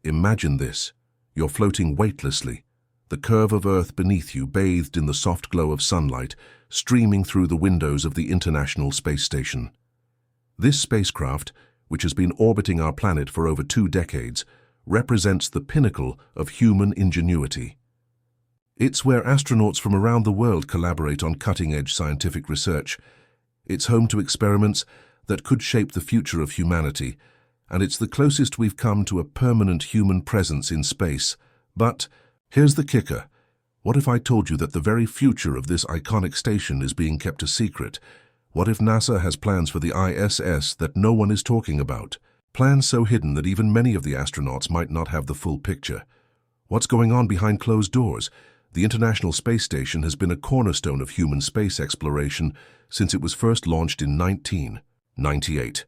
Imagine this. You're floating weightlessly, the curve of Earth beneath you bathed in the soft glow of sunlight streaming through the windows of the International Space Station. This spacecraft, which has been orbiting our planet for over 2 decades, represents the pinnacle of human ingenuity. It's where astronauts from around the world collaborate on cutting-edge scientific research. It's home to experiments that could shape the future of humanity, and it's the closest we've come to a permanent human presence in space. But here's the kicker. What if I told you that the very future of this iconic station is being kept a secret? What if NASA has plans for the ISS that no one is talking about? Plans so hidden that even many of the astronauts might not have the full picture. What's going on behind closed doors? The International Space Station has been a cornerstone of human space exploration since it was first launched in 1998.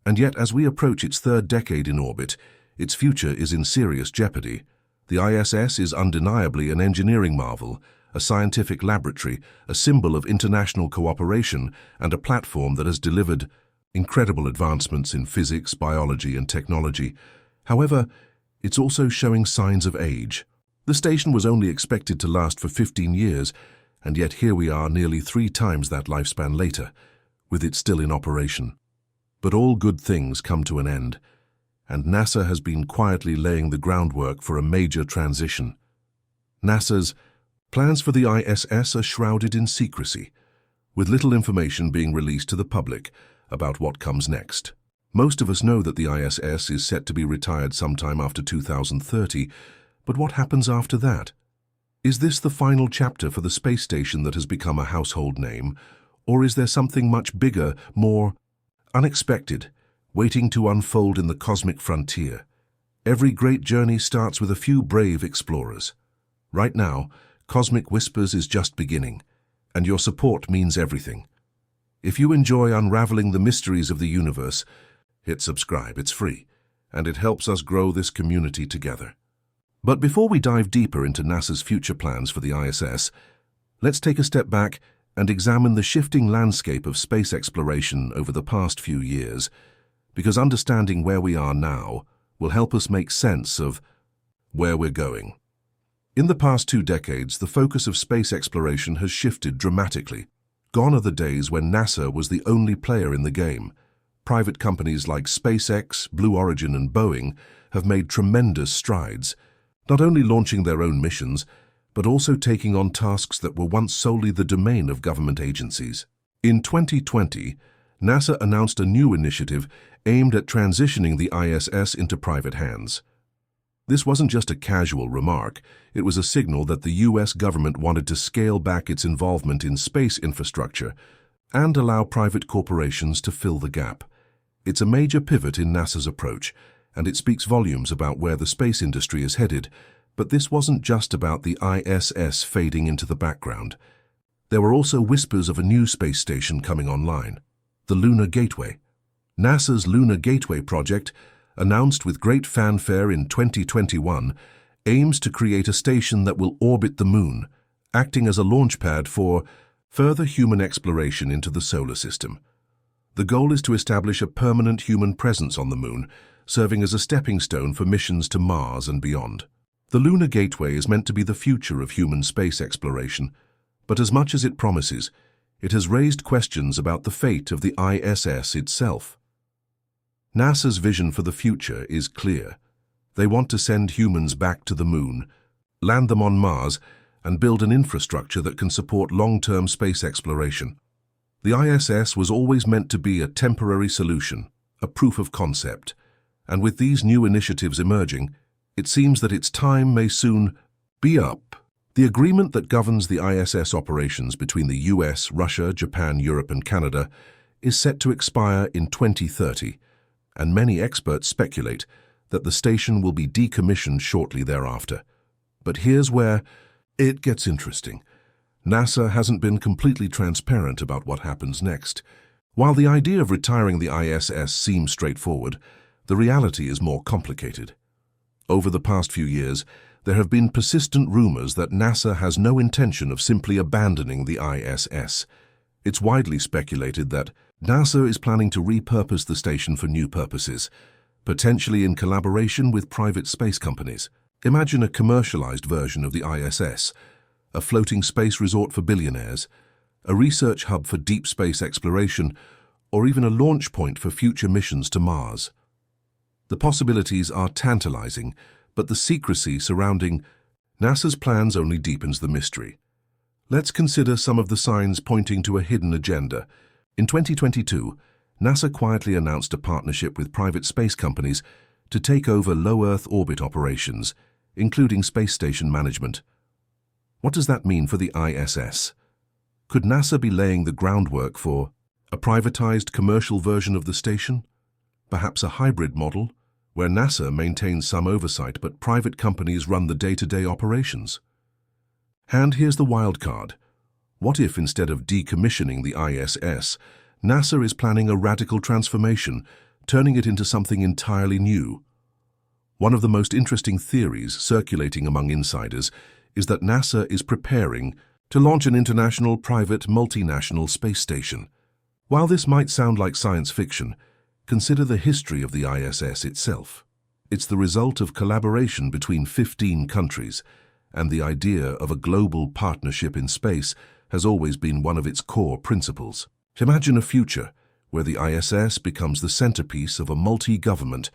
And yet, as we approach its 3rd decade in orbit, its future is in serious jeopardy. The ISS is undeniably an engineering marvel, a scientific laboratory, a symbol of international cooperation, and a platform that has delivered incredible advancements in physics, biology, and technology. However, it's also showing signs of age. The station was only expected to last for 15 years, and yet here we are nearly 3 times that lifespan later, with it still in operation. But all good things come to an end, and NASA has been quietly laying the groundwork for a major transition. NASA's plans for the ISS are shrouded in secrecy, with little information being released to the public about what comes next. Most of us know that the ISS is set to be retired sometime after 2030, but what happens after that? Is this the final chapter for the space station that has become a household name, or is there something much bigger, more unexpected, waiting to unfold in the cosmic frontier? Every great journey starts with a few brave explorers. Right now, Cosmic Whispers is just beginning, and your support means everything. If you enjoy unraveling the mysteries of the universe, hit subscribe. It's free, and it helps us grow this community together. But before we dive deeper into NASA's future plans for the ISS, let's take a step back and examine the shifting landscape of space exploration over the past few years, because understanding where we are now will help us make sense of where we're going. In the past 2 decades, the focus of space exploration has shifted dramatically. Gone are the days when NASA was the only player in the game. Private companies like SpaceX, Blue Origin, and Boeing have made tremendous strides, not only launching their own missions, but also taking on tasks that were once solely the domain of government agencies. In 2020, NASA announced a new initiative aimed at transitioning the ISS into private hands. This wasn't just a casual remark, it was a signal that the US government wanted to scale back its involvement in space infrastructure and allow private corporations to fill the gap. It's a major pivot in NASA's approach, and it speaks volumes about where the space industry is headed. But this wasn't just about the ISS fading into the background. There were also whispers of a new space station coming online, the Lunar Gateway. NASA's Lunar Gateway project, announced with great fanfare in 2021, aims to create a station that will orbit the Moon, acting as a launchpad for further human exploration into the solar system. The goal is to establish a permanent human presence on the Moon, serving as a stepping stone for missions to Mars and beyond. The Lunar Gateway is meant to be the future of human space exploration, but as much as it promises, it has raised questions about the fate of the ISS itself. NASA's vision for the future is clear. They want to send humans back to the Moon, land them on Mars, and build an infrastructure that can support long-term space exploration. The ISS was always meant to be a temporary solution, a proof of concept, and with these new initiatives emerging, it seems that its time may soon be up. The agreement that governs the ISS operations between the US, Russia, Japan, Europe, and Canada is set to expire in 2030, and many experts speculate that the station will be decommissioned shortly thereafter. But here's where it gets interesting. NASA hasn't been completely transparent about what happens next. While the idea of retiring the ISS seems straightforward, the reality is more complicated. Over the past few years, there have been persistent rumors that NASA has no intention of simply abandoning the ISS. It's widely speculated that NASA is planning to repurpose the station for new purposes, potentially in collaboration with private space companies. Imagine a commercialized version of the ISS, a floating space resort for billionaires, a research hub for deep space exploration, or even a launch point for future missions to Mars. The possibilities are tantalizing, but the secrecy surrounding NASA's plans only deepens the mystery. Let's consider some of the signs pointing to a hidden agenda. In 2022, NASA quietly announced a partnership with private space companies to take over low Earth orbit operations, including space station management. What does that mean for the ISS? Could NASA be laying the groundwork for a privatized commercial version of the station? Perhaps a hybrid model, where NASA maintains some oversight but private companies run the day-to-day operations? And here's the wild card. What if instead of decommissioning the ISS, NASA is planning a radical transformation, turning it into something entirely new? One of the most interesting theories circulating among insiders is that NASA is preparing to launch an international private multinational space station. While this might sound like science fiction, consider the history of the ISS itself. It's the result of collaboration between 15 countries, and the idea of a global partnership in space has always been one of its core principles. Imagine a future where the ISS becomes the centerpiece of a multi-government,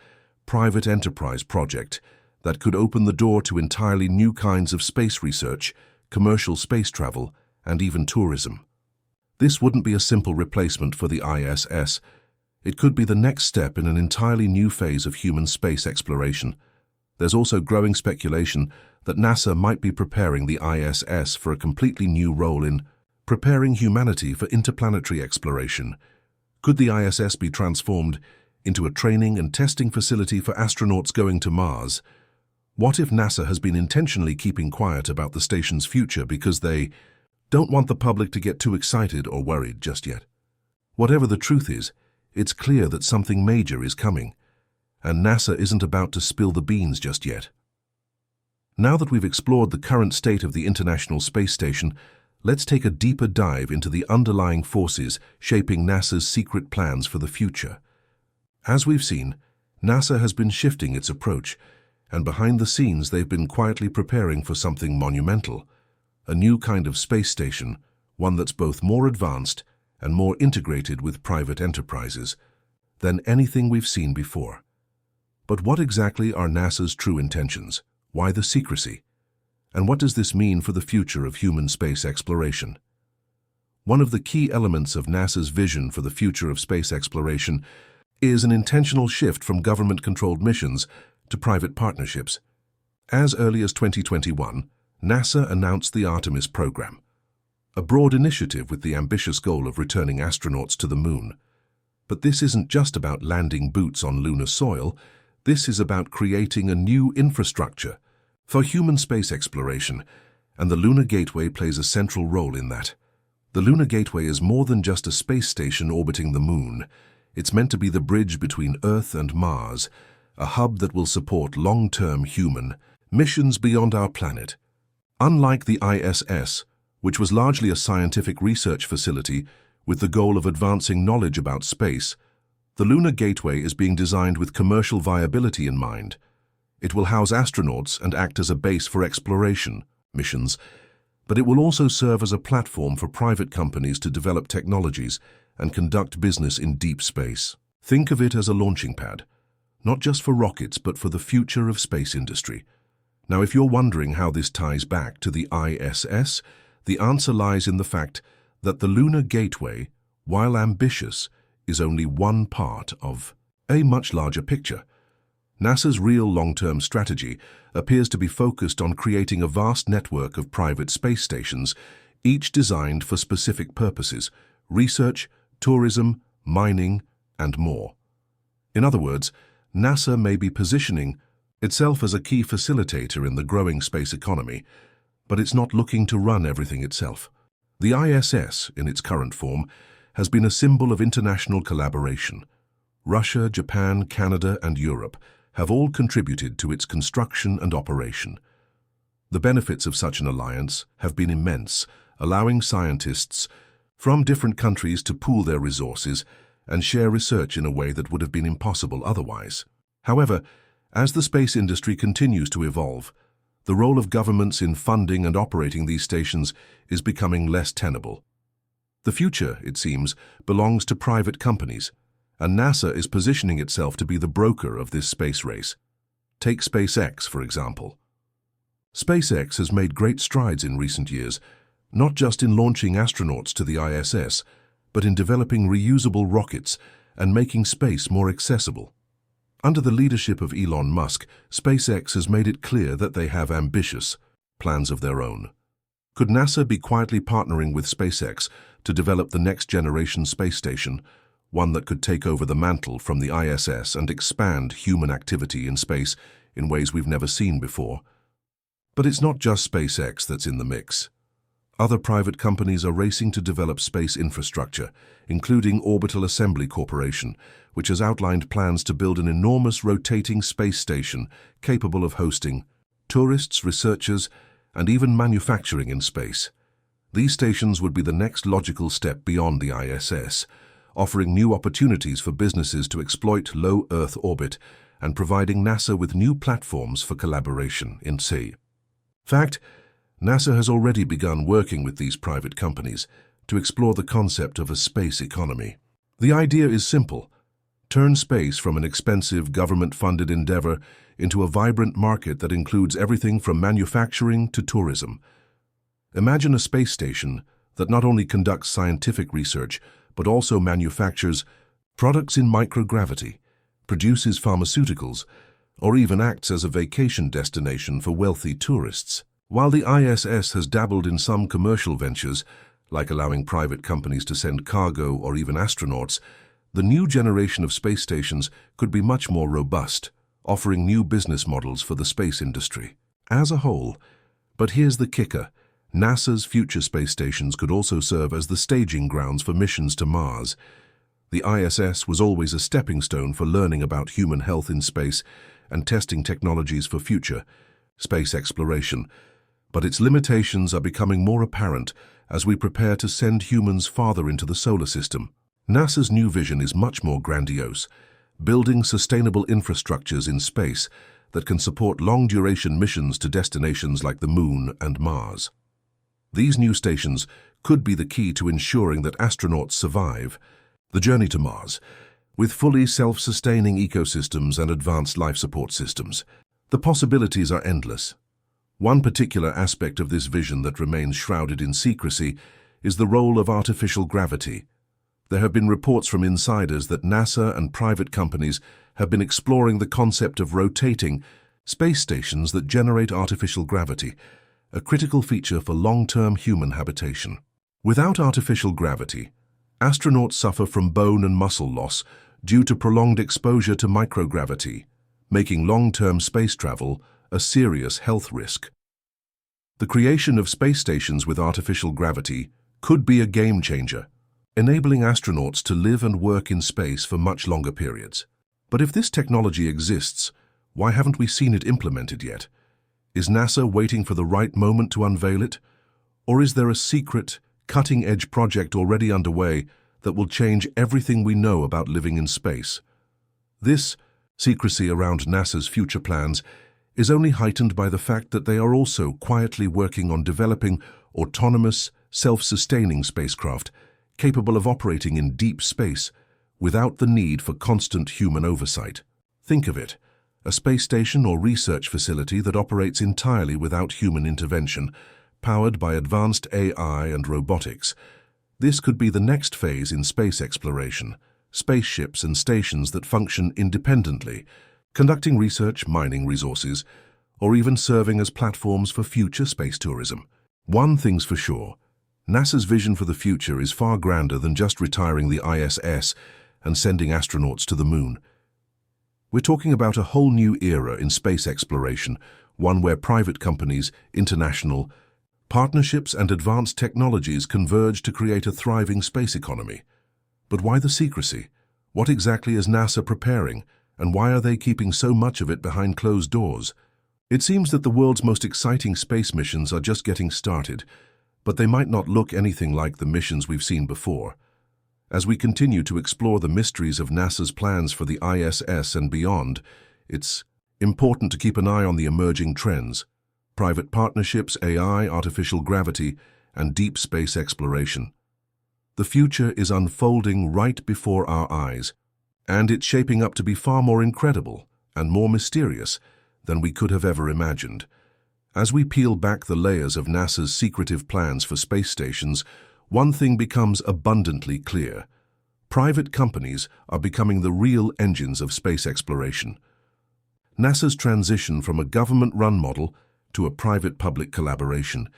private enterprise project that could open the door to entirely new kinds of space research, commercial space travel, and even tourism. This wouldn't be a simple replacement for the ISS. It could be the next step in an entirely new phase of human space exploration. There's also growing speculation that NASA might be preparing the ISS for a completely new role in preparing humanity for interplanetary exploration. Could the ISS be transformed into a training and testing facility for astronauts going to Mars? What if NASA has been intentionally keeping quiet about the station's future because they don't want the public to get too excited or worried just yet? Whatever the truth is, it's clear that something major is coming, and NASA isn't about to spill the beans just yet. Now that we've explored the current state of the International Space Station, let's take a deeper dive into the underlying forces shaping NASA's secret plans for the future. As we've seen, NASA has been shifting its approach, and behind the scenes they've been quietly preparing for something monumental, a new kind of space station, one that's both more advanced and more integrated with private enterprises than anything we've seen before. But what exactly are NASA's true intentions? Why the secrecy? And what does this mean for the future of human space exploration? One of the key elements of NASA's vision for the future of space exploration is an intentional shift from government-controlled missions to private partnerships. As early as 2021, NASA announced the Artemis program, a broad initiative with the ambitious goal of returning astronauts to the moon. But this isn't just about landing boots on lunar soil. This is about creating a new infrastructure for human space exploration, and the Lunar Gateway plays a central role in that. The Lunar Gateway is more than just a space station orbiting the moon. It's meant to be the bridge between Earth and Mars, a hub that will support long-term human missions beyond our planet. Unlike the ISS, which was largely a scientific research facility with the goal of advancing knowledge about space, the Lunar Gateway is being designed with commercial viability in mind. It will house astronauts and act as a base for exploration missions, but it will also serve as a platform for private companies to develop technologies and conduct business in deep space. Think of it as a launching pad, not just for rockets but for the future of space industry. Now, if you're wondering how this ties back to the ISS, the answer lies in the fact that the Lunar Gateway, while ambitious, is only one part of a much larger picture. NASA's real long-term strategy appears to be focused on creating a vast network of private space stations, each designed for specific purposes: research, tourism, mining, and more. In other words, NASA may be positioning itself as a key facilitator in the growing space economy, but it's not looking to run everything itself. The ISS, in its current form, has been a symbol of international collaboration. Russia, Japan, Canada, and Europe have all contributed to its construction and operation. The benefits of such an alliance have been immense, allowing scientists from different countries to pool their resources and share research in a way that would have been impossible otherwise. However, as the space industry continues to evolve, the role of governments in funding and operating these stations is becoming less tenable. The future, it seems, belongs to private companies, and NASA is positioning itself to be the broker of this space race. Take SpaceX, for example. SpaceX has made great strides in recent years, not just in launching astronauts to the ISS, but in developing reusable rockets and making space more accessible. Under the leadership of Elon Musk, SpaceX has made it clear that they have ambitious plans of their own. Could NASA be quietly partnering with SpaceX to develop the next-generation space station, one that could take over the mantle from the ISS and expand human activity in space in ways we've never seen before? But it's not just SpaceX that's in the mix. Other private companies are racing to develop space infrastructure, including Orbital Assembly Corporation, which has outlined plans to build an enormous rotating space station capable of hosting tourists, researchers, and even manufacturing in space. These stations would be the next logical step beyond the ISS, offering new opportunities for businesses to exploit low Earth orbit and providing NASA with new platforms for collaboration in sea. In fact, NASA has already begun working with these private companies to explore the concept of a space economy. The idea is simple: turn space from an expensive government-funded endeavor into a vibrant market that includes everything from manufacturing to tourism. Imagine a space station that not only conducts scientific research, but also manufactures products in microgravity, produces pharmaceuticals, or even acts as a vacation destination for wealthy tourists. While the ISS has dabbled in some commercial ventures, like allowing private companies to send cargo or even astronauts, the new generation of space stations could be much more robust, offering new business models for the space industry as a whole. But here's the kicker: NASA's future space stations could also serve as the staging grounds for missions to Mars. The ISS was always a stepping stone for learning about human health in space and testing technologies for future space exploration. But its limitations are becoming more apparent as we prepare to send humans farther into the solar system. NASA's new vision is much more grandiose, building sustainable infrastructures in space that can support long-duration missions to destinations like the Moon and Mars. These new stations could be the key to ensuring that astronauts survive the journey to Mars, with fully self-sustaining ecosystems and advanced life support systems. The possibilities are endless. One particular aspect of this vision that remains shrouded in secrecy is the role of artificial gravity. There have been reports from insiders that NASA and private companies have been exploring the concept of rotating space stations that generate artificial gravity, a critical feature for long-term human habitation. Without artificial gravity, astronauts suffer from bone and muscle loss due to prolonged exposure to microgravity, making long-term space travel a serious health risk. The creation of space stations with artificial gravity could be a game changer, enabling astronauts to live and work in space for much longer periods. But if this technology exists, why haven't we seen it implemented yet? Is NASA waiting for the right moment to unveil it? Or is there a secret, cutting-edge project already underway that will change everything we know about living in space? This secrecy around NASA's future plans is only heightened by the fact that they are also quietly working on developing autonomous, self-sustaining spacecraft capable of operating in deep space without the need for constant human oversight. Think of it: a space station or research facility that operates entirely without human intervention, powered by advanced AI and robotics. This could be the next phase in space exploration: spaceships and stations that function independently, conducting research, mining resources, or even serving as platforms for future space tourism. One thing's for sure: NASA's vision for the future is far grander than just retiring the ISS and sending astronauts to the Moon. We're talking about a whole new era in space exploration, one where private companies, international partnerships, and advanced technologies converge to create a thriving space economy. But why the secrecy? What exactly is NASA preparing, and why are they keeping so much of it behind closed doors? It seems that the world's most exciting space missions are just getting started, but they might not look anything like the missions we've seen before. As we continue to explore the mysteries of NASA's plans for the ISS and beyond, it's important to keep an eye on the emerging trends: private partnerships, AI, artificial gravity, and deep space exploration. The future is unfolding right before our eyes, and it's shaping up to be far more incredible and more mysterious than we could have ever imagined. As we peel back the layers of NASA's secretive plans for space stations, one thing becomes abundantly clear. Private companies are becoming the real engines of space exploration. NASA's transition from a government-run model to a private-public collaboration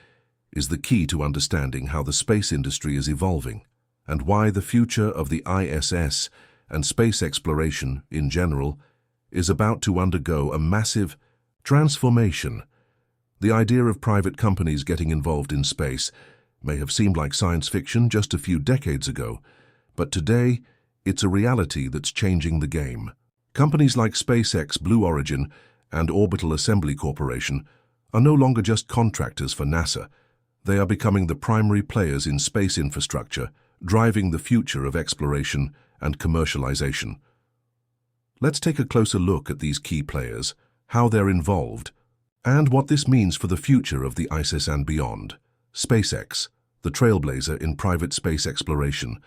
is the key to understanding how the space industry is evolving and why the future of the ISS and space exploration in general is about to undergo a massive transformation. The idea of private companies getting involved in space may have seemed like science fiction just a few decades ago, but today it's a reality that's changing the game. Companies like SpaceX, Blue Origin, and Orbital Assembly Corporation are no longer just contractors for NASA. They are becoming the primary players in space infrastructure, driving the future of exploration and commercialization. Let's take a closer look at these key players, how they're involved, and what this means for the future of the ISS and beyond. SpaceX, the trailblazer in private space exploration.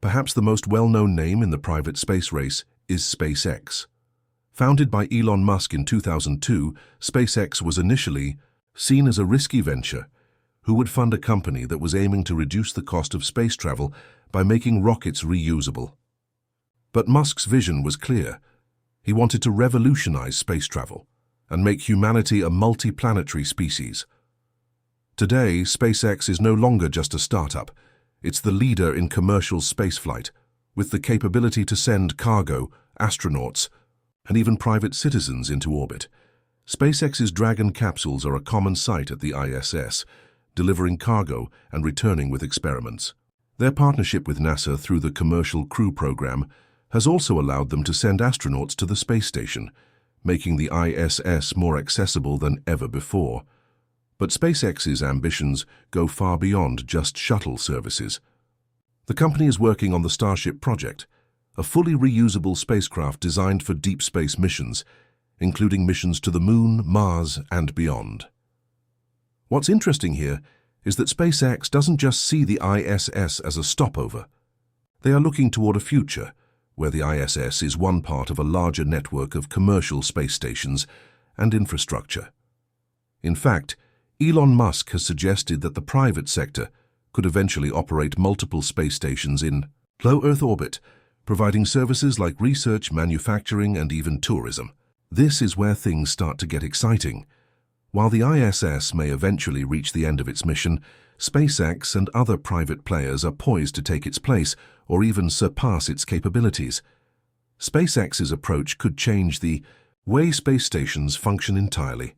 Perhaps the most well-known name in the private space race is SpaceX. Founded by Elon Musk in 2002, SpaceX was initially seen as a risky venture. Who would fund a company that was aiming to reduce the cost of space travel by making rockets reusable? But Musk's vision was clear. He wanted to revolutionize space travel and make humanity a multi-planetary species. Today, SpaceX is no longer just a startup. It's the leader in commercial spaceflight, with the capability to send cargo, astronauts, and even private citizens into orbit. SpaceX's Dragon capsules are a common sight at the ISS, delivering cargo and returning with experiments. Their partnership with NASA through the Commercial Crew Program has also allowed them to send astronauts to the space station, making the ISS more accessible than ever before. But SpaceX's ambitions go far beyond just shuttle services. The company is working on the Starship project, a fully reusable spacecraft designed for deep space missions, including missions to the Moon, Mars, and beyond. What's interesting here is that SpaceX doesn't just see the ISS as a stopover. They are looking toward a future where the ISS is one part of a larger network of commercial space stations and infrastructure. In fact, Elon Musk has suggested that the private sector could eventually operate multiple space stations in low Earth orbit, providing services like research, manufacturing, and even tourism. This is where things start to get exciting. While the ISS may eventually reach the end of its mission, SpaceX and other private players are poised to take its place or even surpass its capabilities. SpaceX's approach could change the way space stations function entirely.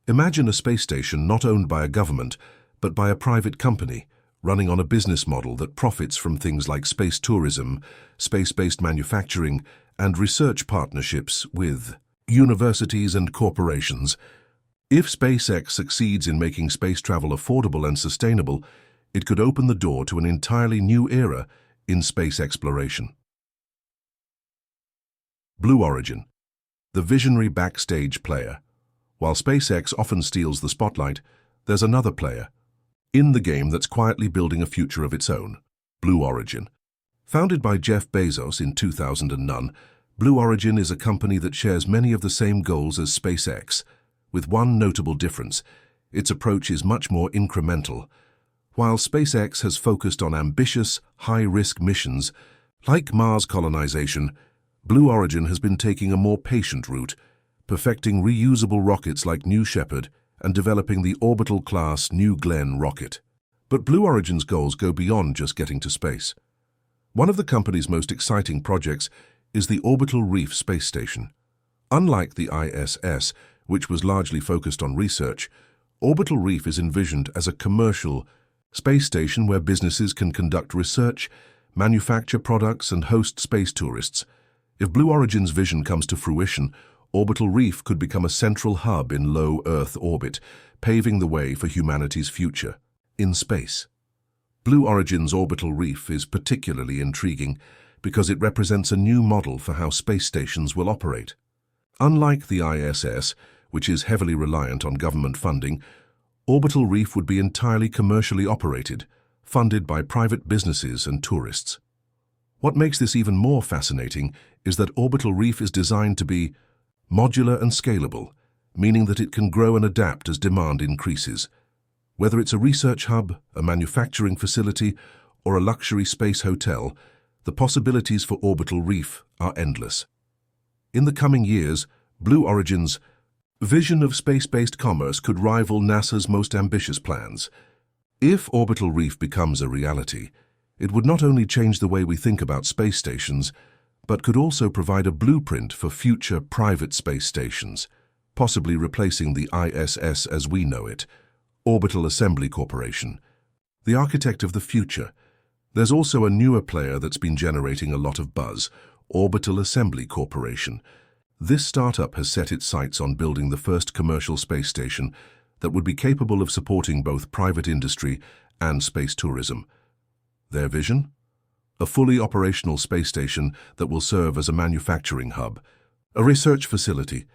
Imagine a space station not owned by a government, but by a private company, running on a business model that profits from things like space tourism, space-based manufacturing, and research partnerships with universities and corporations. If SpaceX succeeds in making space travel affordable and sustainable, it could open the door to an entirely new era in space exploration. Blue Origin, the visionary backstage player. While SpaceX often steals the spotlight, there's another player in the game that's quietly building a future of its own: Blue Origin. Founded by Jeff Bezos in 2009, Blue Origin is a company that shares many of the same goals as SpaceX, with one notable difference: its approach is much more incremental. While SpaceX has focused on ambitious, high-risk missions, like Mars colonization, Blue Origin has been taking a more patient route, perfecting reusable rockets like New Shepard and developing the orbital-class New Glenn rocket. But Blue Origin's goals go beyond just getting to space. One of the company's most exciting projects is the Orbital Reef space station. Unlike the ISS, which was largely focused on research, Orbital Reef is envisioned as a commercial space station where businesses can conduct research, manufacture products, and host space tourists. If Blue Origin's vision comes to fruition, Orbital Reef could become a central hub in low Earth orbit, paving the way for humanity's future in space. Blue Origin's Orbital Reef is particularly intriguing because it represents a new model for how space stations will operate. Unlike the ISS, which is heavily reliant on government funding, Orbital Reef would be entirely commercially operated, funded by private businesses and tourists. What makes this even more fascinating is that Orbital Reef is designed to be modular and scalable, meaning that it can grow and adapt as demand increases. Whether it's a research hub, a manufacturing facility, or a luxury space hotel, the possibilities for Orbital Reef are endless. In the coming years, Blue Origin's vision of space-based commerce could rival NASA's most ambitious plans. If Orbital Reef becomes a reality, it would not only change the way we think about space stations, but could also provide a blueprint for future private space stations, possibly replacing the ISS as we know it, Orbital Assembly Corporation, the architect of the future. There's also a newer player that's been generating a lot of buzz, Orbital Assembly Corporation. This startup has set its sights on building the first commercial space station that would be capable of supporting both private industry and space tourism. Their vision? A fully operational space station that will serve as a manufacturing hub, a research facility,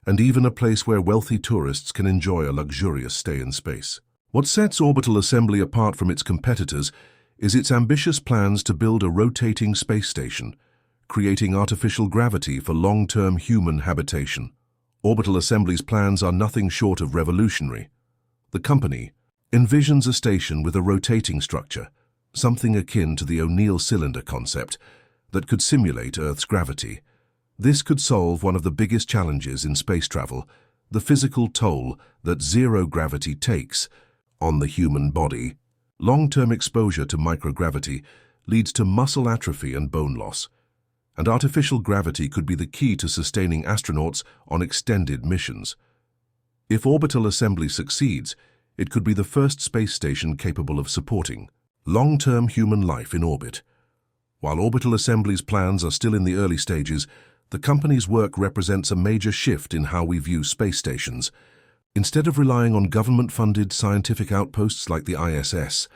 and even a place where wealthy tourists can enjoy a luxurious stay in space. What sets Orbital Assembly apart from its competitors is its ambitious plans to build a rotating space station, creating artificial gravity for long-term human habitation. Orbital Assembly's plans are nothing short of revolutionary. The company envisions a station with a rotating structure, something akin to the O'Neill cylinder concept, that could simulate Earth's gravity. This could solve one of the biggest challenges in space travel, the physical toll that zero gravity takes on the human body. Long-term exposure to microgravity leads to muscle atrophy and bone loss, and artificial gravity could be the key to sustaining astronauts on extended missions. If Orbital Assembly succeeds, it could be the first space station capable of supporting long-term human life in orbit. While Orbital Assembly's plans are still in the early stages, the company's work represents a major shift in how we view space stations. Instead of relying on government-funded scientific outposts like the ISS,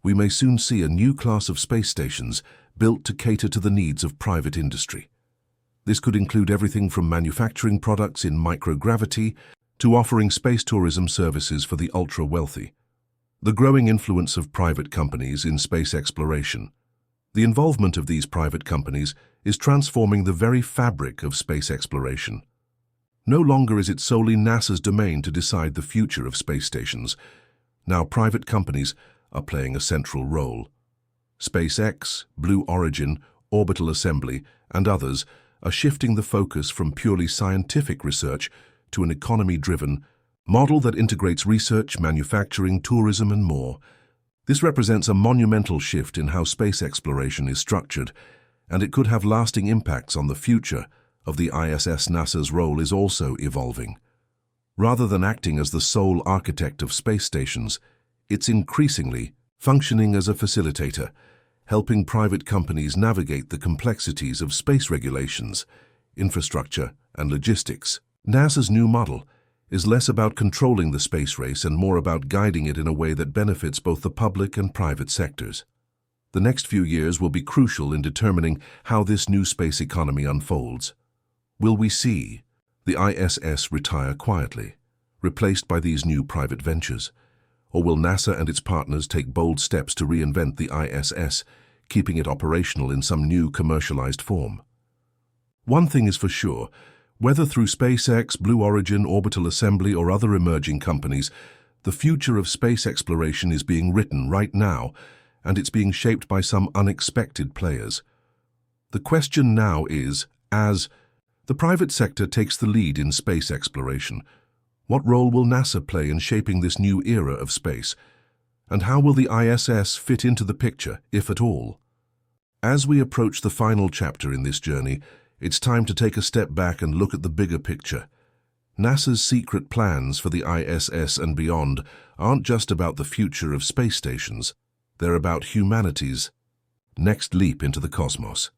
we may soon see a new class of space stations built to cater to the needs of private industry. This could include everything from manufacturing products in microgravity to offering space tourism services for the ultra-wealthy. The growing influence of private companies in space exploration. The involvement of these private companies is transforming the very fabric of space exploration. No longer is it solely NASA's domain to decide the future of space stations. Now private companies are playing a central role. SpaceX, Blue Origin, Orbital Assembly, and others are shifting the focus from purely scientific research to an economy-driven model that integrates research, manufacturing, tourism, and more. This represents a monumental shift in how space exploration is structured, and it could have lasting impacts on the future of the ISS. NASA's role is also evolving. Rather than acting as the sole architect of space stations, it's increasingly functioning as a facilitator, helping private companies navigate the complexities of space regulations, infrastructure, and logistics. NASA's new model is less about controlling the space race and more about guiding it in a way that benefits both the public and private sectors. The next few years will be crucial in determining how this new space economy unfolds. Will we see the ISS retire quietly, replaced by these new private ventures? Or will NASA and its partners take bold steps to reinvent the ISS, keeping it operational in some new commercialized form? One thing is for sure: whether through SpaceX, Blue Origin, Orbital Assembly, or other emerging companies, the future of space exploration is being written right now, and it's being shaped by some unexpected players. The question now is, as the private sector takes the lead in space exploration, what role will NASA play in shaping this new era of space? And how will the ISS fit into the picture, if at all? As we approach the final chapter in this journey, it's time to take a step back and look at the bigger picture. NASA's secret plans for the ISS and beyond aren't just about the future of space stations. They're about humanity's next leap into the cosmos.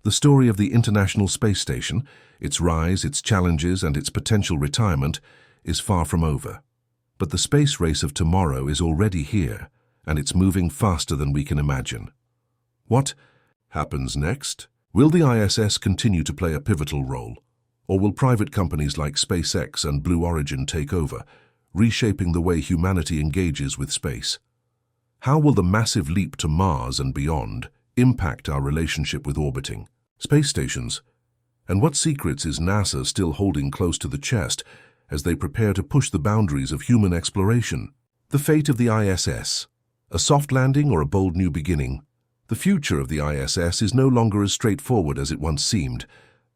The story of the International Space Station, its rise, its challenges, and its potential retirement is far from over. But the space race of tomorrow is already here, and it's moving faster than we can imagine. What happens next? Will the ISS continue to play a pivotal role, Or will private companies like SpaceX and Blue Origin take over, reshaping the way humanity engages with space? How will the massive leap to Mars and beyond impact our relationship with orbiting space stations? And what secrets is NASA still holding close to the chest as they prepare to push the boundaries of human exploration? The fate of the ISS, a soft landing or a bold new beginning? The future of the ISS is no longer as straightforward as it once seemed.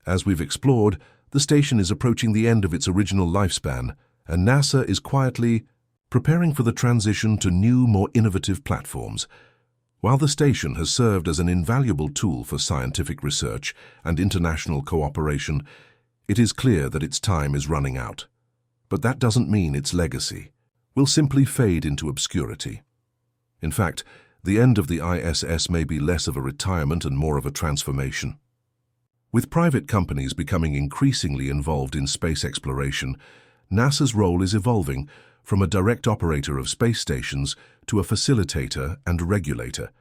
As we've explored, the station is approaching the end of its original lifespan, and NASA is quietly preparing for the transition to new, more innovative platforms. While the station has served as an invaluable tool for scientific research and international cooperation, it is clear that its time is running out. But that doesn't mean its legacy will simply fade into obscurity. In fact, the end of the ISS may be less of a retirement and more of a transformation. With private companies becoming increasingly involved in space exploration, NASA's role is evolving from a direct operator of space stations to a facilitator and regulator.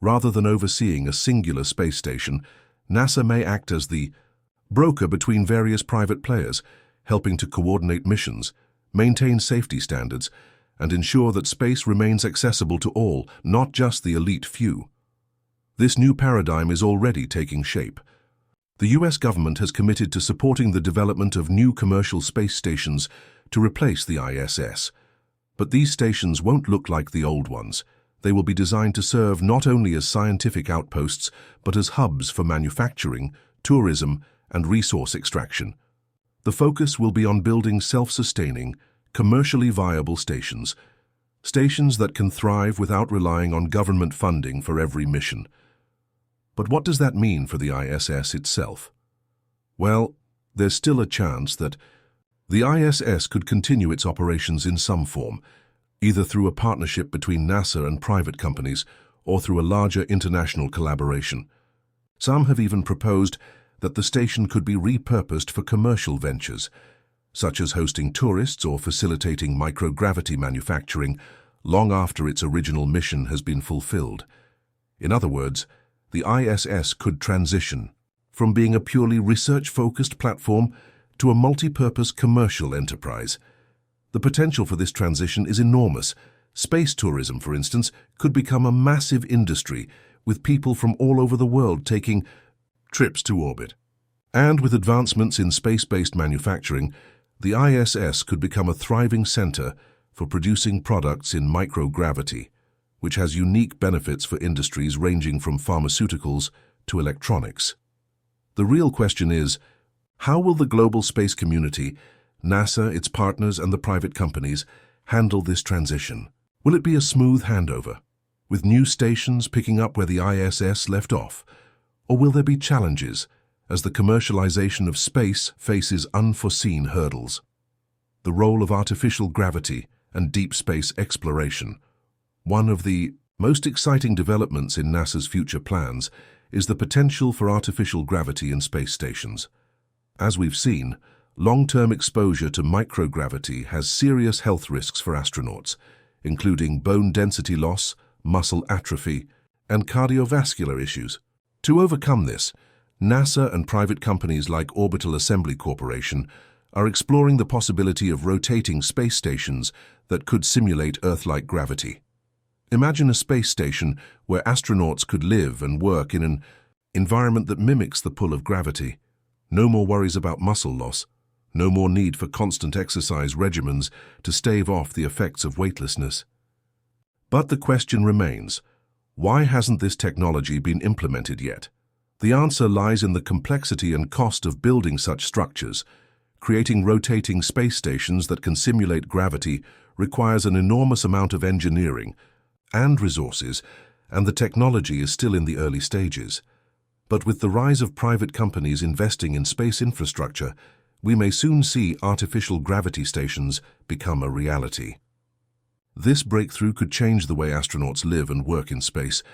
Rather than overseeing a singular space station, NASA may act as the broker between various private players, helping to coordinate missions, maintain safety standards, and ensure that space remains accessible to all, not just the elite few. This new paradigm is already taking shape. The US government has committed to supporting the development of new commercial space stations to replace the ISS. But these stations won't look like the old ones. They will be designed to serve not only as scientific outposts, but as hubs for manufacturing, tourism, and resource extraction. The focus will be on building self-sustaining, commercially viable stations that can thrive without relying on government funding for every mission. But what does that mean for the ISS itself? Well, there's still a chance that the ISS could continue its operations in some form, either through a partnership between NASA and private companies or through a larger international collaboration. Some have even proposed that the station could be repurposed for commercial ventures, such as hosting tourists or facilitating microgravity manufacturing long after its original mission has been fulfilled. In other words, the ISS could transition from being a purely research-focused platform to a multi-purpose commercial enterprise. The potential for this transition is enormous. Space tourism, for instance, could become a massive industry, with people from all over the world taking trips to orbit. And with advancements in space-based manufacturing, the ISS could become a thriving center for producing products in microgravity, which has unique benefits for industries ranging from pharmaceuticals to electronics. The real question is, how will the global space community, NASA, its partners, and the private companies handle this transition? Will it be a smooth handover, with new stations picking up where the ISS left off? Or will there be challenges as the commercialization of space faces unforeseen hurdles? The role of artificial gravity and deep space exploration. One of the most exciting developments in NASA's future plans is the potential for artificial gravity in space stations. As we've seen, long-term exposure to microgravity has serious health risks for astronauts, including bone density loss, muscle atrophy, and cardiovascular issues. To overcome this, NASA and private companies like Orbital Assembly Corporation are exploring the possibility of rotating space stations that could simulate Earth-like gravity. Imagine a space station where astronauts could live and work in an environment that mimics the pull of gravity. No more worries about muscle loss, no more need for constant exercise regimens to stave off the effects of weightlessness. But the question remains, why hasn't this technology been implemented yet? The answer lies in the complexity and cost of building such structures. Creating rotating space stations that can simulate gravity requires an enormous amount of engineering and resources, and the technology is still in the early stages. But with the rise of private companies investing in space infrastructure, we may soon see artificial gravity stations become a reality. This breakthrough could change the way astronauts live and work in space,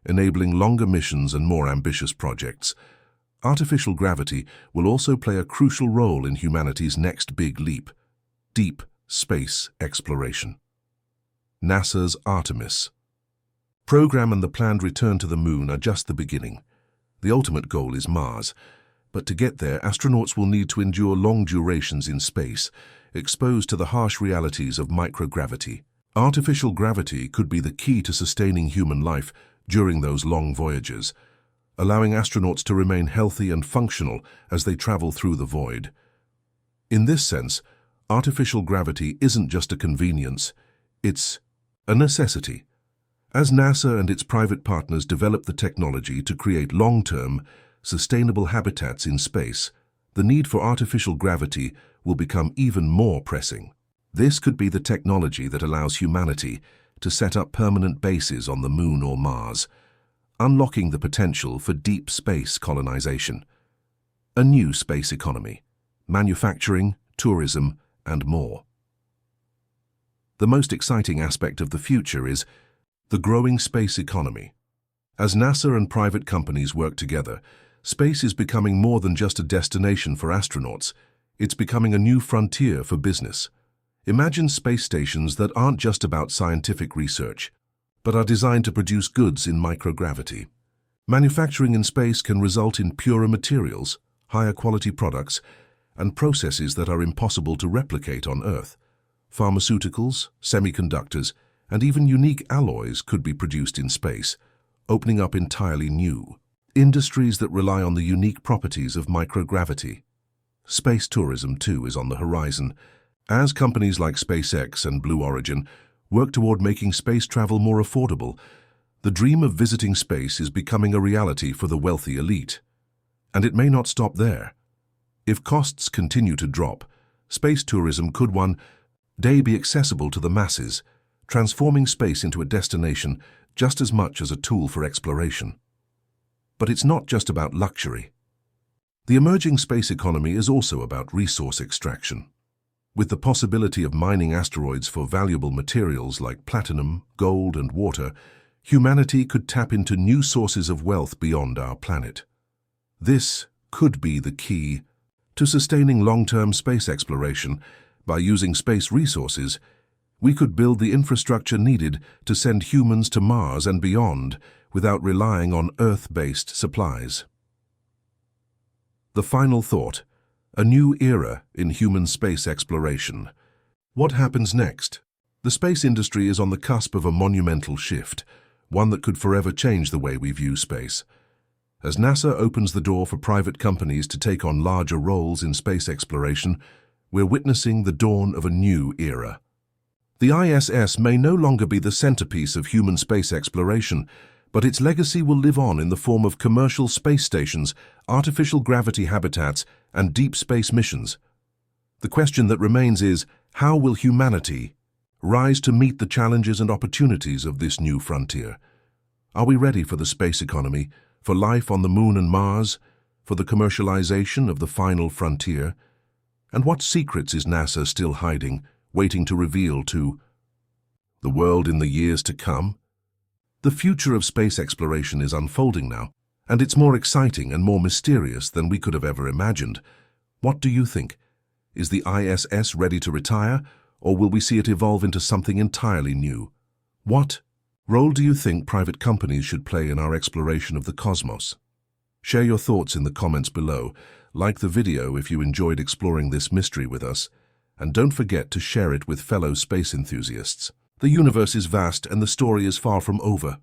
enabling longer missions and more ambitious projects. Artificial gravity will also play a crucial role in humanity's next big leap: deep space exploration. NASA's Artemis program and the planned return to the Moon are just the beginning. The ultimate goal is Mars, But to get there, astronauts will need to endure long durations in space, exposed to the harsh realities of microgravity. Artificial gravity could be the key to sustaining human life during those long voyages, allowing astronauts to remain healthy and functional as they travel through the void. In this sense, artificial gravity isn't just a convenience, it's a necessity. As NASA and its private partners develop the technology to create long-term, sustainable habitats in space, the need for artificial gravity will become even more pressing. This could be the technology that allows humanity to set up permanent bases on the Moon or Mars, unlocking the potential for deep space colonization. A new space economy, manufacturing, tourism, and more. The most exciting aspect of the future is the growing space economy. As NASA and private companies work together, space is becoming more than just a destination for astronauts. It's becoming a new frontier for business. Imagine space stations that aren't just about scientific research, but are designed to produce goods in microgravity. Manufacturing in space can result in purer materials, higher quality products, and processes that are impossible to replicate on Earth. Pharmaceuticals, semiconductors, and even unique alloys could be produced in space, opening up entirely new industries that rely on the unique properties of microgravity. Space tourism, too, is on the horizon, as companies like SpaceX and Blue Origin work toward making space travel more affordable. The dream of visiting space is becoming a reality for the wealthy elite. And it may not stop there. If costs continue to drop, space tourism could one day be accessible to the masses, transforming space into a destination just as much as a tool for exploration. But it's not just about luxury. The emerging space economy is also about resource extraction. With the possibility of mining asteroids for valuable materials like platinum, gold, and water, humanity could tap into new sources of wealth beyond our planet. This could be the key to sustaining long-term space exploration. By using space resources, we could build the infrastructure needed to send humans to Mars and beyond without relying on Earth-based supplies. The final thought: a new era in human space exploration. What happens next? The space industry is on the cusp of a monumental shift, one that could forever change the way we view space. As NASA opens the door for private companies to take on larger roles in space exploration, we're witnessing the dawn of a new era. The ISS may no longer be the centerpiece of human space exploration, but its legacy will live on in the form of commercial space stations, artificial gravity habitats, and deep space missions. The question that remains is, how will humanity rise to meet the challenges and opportunities of this new frontier? Are we ready for the space economy, for life on the Moon and Mars, for the commercialization of the final frontier? And what secrets is NASA still hiding, waiting to reveal to the world in the years to come? The future of space exploration is unfolding now, and it's more exciting and more mysterious than we could have ever imagined. What do you think? Is the ISS ready to retire, or will we see it evolve into something entirely new? What role do you think private companies should play in our exploration of the cosmos? Share your thoughts in the comments below. Like the video if you enjoyed exploring this mystery with us, and don't forget to share it with fellow space enthusiasts. The universe is vast and the story is far from over.